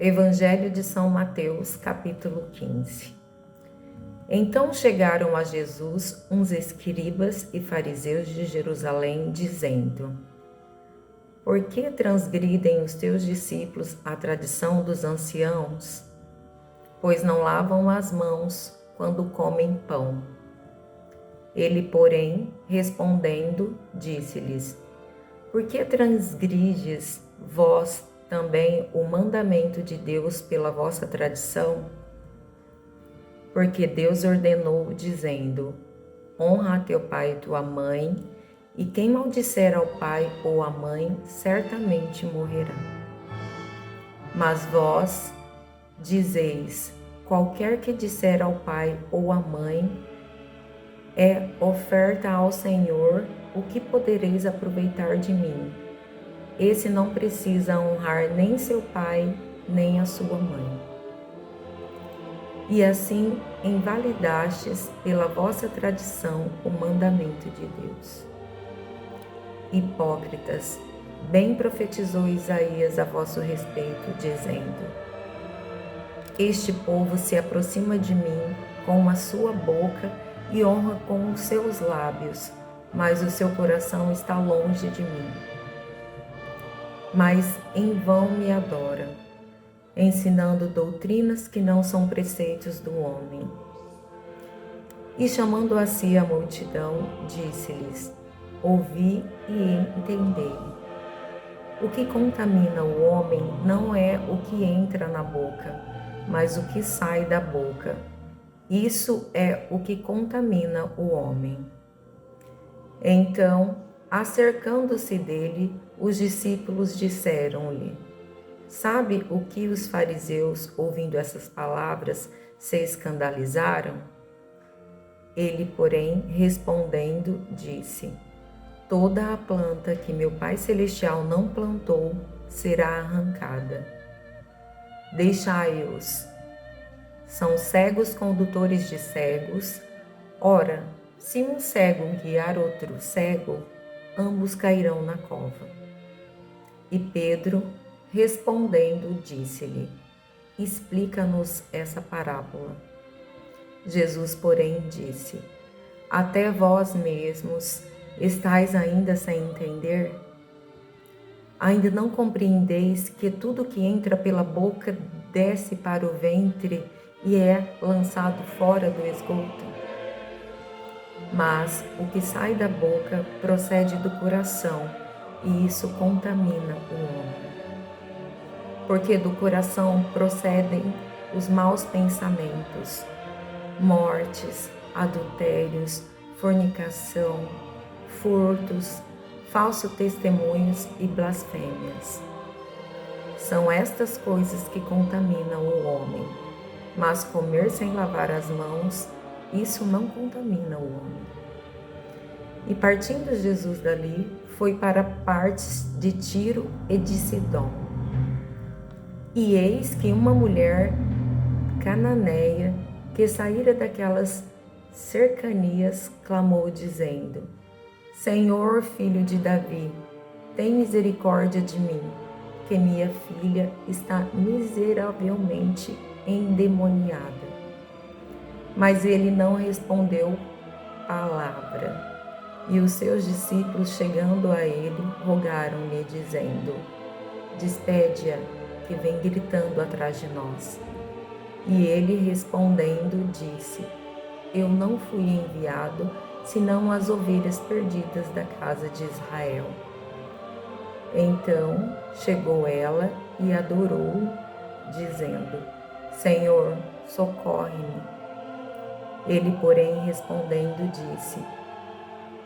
Evangelho de São Mateus, capítulo 15. Então chegaram a Jesus uns escribas e fariseus de Jerusalém, dizendo: Por que transgridem os teus discípulos a tradição dos anciãos? Pois não lavam as mãos quando comem pão. Ele, porém, respondendo, disse-lhes: Por que transgrides vós também o mandamento de Deus pela vossa tradição? Porque Deus ordenou, dizendo: Honra a teu pai e tua mãe, e quem maldisser ao pai ou à mãe, certamente morrerá. Mas vós dizeis: qualquer que disser ao pai ou à mãe, é oferta ao Senhor, o que podereis aproveitar de mim? Esse não precisa honrar nem seu pai, nem a sua mãe. E assim invalidastes pela vossa tradição o mandamento de Deus. Hipócritas, bem profetizou Isaías a vosso respeito, dizendo: Este povo se aproxima de mim com a sua boca e honra com os seus lábios, mas o seu coração está longe de mim. Mas em vão me adora, ensinando doutrinas que não são preceitos do homem. E chamando a si a multidão, disse-lhes: Ouvi e entendei. O que contamina o homem não é o que entra na boca, mas o que sai da boca. Isso é o que contamina o homem. Então, acercando-se dele, os discípulos disseram-lhe: Sabe o que os fariseus, ouvindo essas palavras, se escandalizaram? Ele, porém, respondendo, disse: Toda a planta que meu Pai Celestial não plantou será arrancada. Deixai-os. São cegos condutores de cegos. Ora, se um cego guiar outro cego, ambos cairão na cova. E Pedro, respondendo, disse-lhe: Explica-nos essa parábola. Jesus, porém, disse: Até vós mesmos estáis ainda sem entender? Ainda não compreendeis que tudo que entra pela boca desce para o ventre e é lançado fora do esgoto? Mas o que sai da boca procede do coração, e isso contamina o homem. Porque do coração procedem os maus pensamentos, mortes, adultérios, fornicação, furtos, falsos testemunhos e blasfêmias. São estas coisas que contaminam o homem, mas comer sem lavar as mãos, isso não contamina o homem. E partindo Jesus dali, foi para partes de Tiro e de Sidom. E eis que uma mulher cananeia, que saíra daquelas cercanias, clamou, dizendo: Senhor, filho de Davi, tem misericórdia de mim, que minha filha está miseravelmente endemoniada. Mas ele não respondeu palavra. E os seus discípulos, chegando a ele, rogaram-lhe, dizendo: Despede-a, que vem gritando atrás de nós. E ele, respondendo, disse: Eu não fui enviado, senão as ovelhas perdidas da casa de Israel. Então chegou ela e adorou-o, dizendo: Senhor, socorre-me. Ele, porém, respondendo, disse: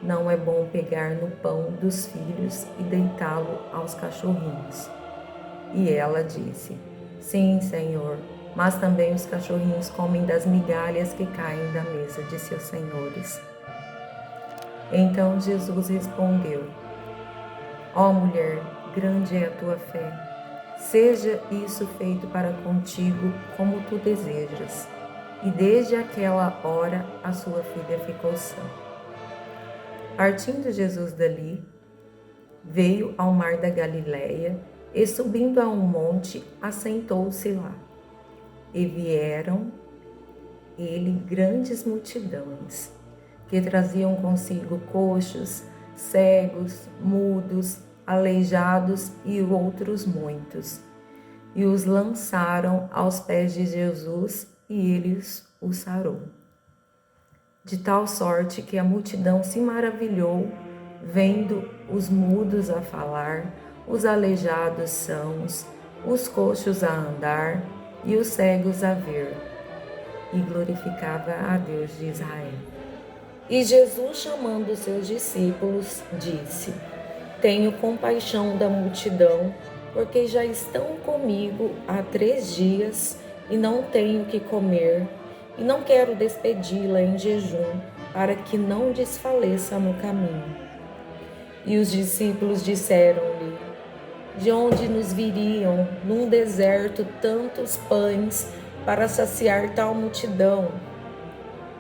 Não é bom pegar no pão dos filhos e deitá-lo aos cachorrinhos. E ela disse: Sim, Senhor, mas também os cachorrinhos comem das migalhas que caem da mesa de seus senhores. Então Jesus respondeu: Ó mulher, grande é a tua fé. Seja isso feito para contigo como tu desejas. E desde aquela hora a sua filha ficou sã. Partindo Jesus dali, veio ao mar da Galileia E subindo a um monte, assentou-se lá. E vieram ele grandes multidões, que traziam consigo coxos, cegos, mudos, aleijados e outros muitos. E os lançaram aos pés de Jesus, e ele os sarou. De tal sorte que a multidão se maravilhou, vendo os mudos a falar, os aleijados sãos, os coxos a andar e os cegos a ver, e glorificava a Deus de Israel. E Jesus, chamando os seus discípulos, disse: Tenho compaixão da multidão, porque já estão comigo há 3 dias e não tenho que comer, e não quero despedi-la em jejum, para que não desfaleça no caminho. E os discípulos disseram-lhe: De onde nos viriam num deserto tantos pães para saciar tal multidão?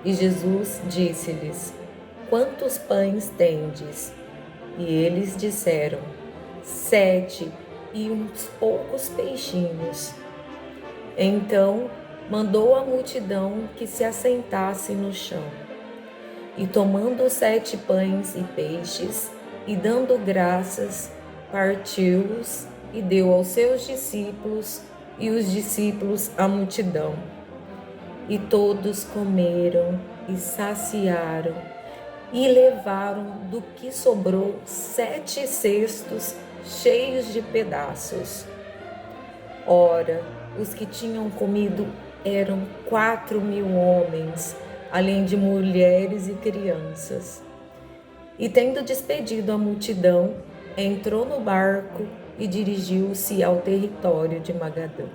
E Jesus disse-lhes: Quantos pães tendes? E eles disseram: 7, e uns poucos peixinhos. Então mandou a multidão que se assentasse no chão. E tomando os 7 pães e peixes, e dando graças, partiu-os e deu aos seus discípulos, e os discípulos à multidão. E todos comeram e saciaram, e levaram do que sobrou 7 cestos cheios de pedaços. Ora, os que tinham comido eram 4.000 homens, além de mulheres e crianças. E tendo despedido a multidão, entrou no barco e dirigiu-se ao território de Magadã.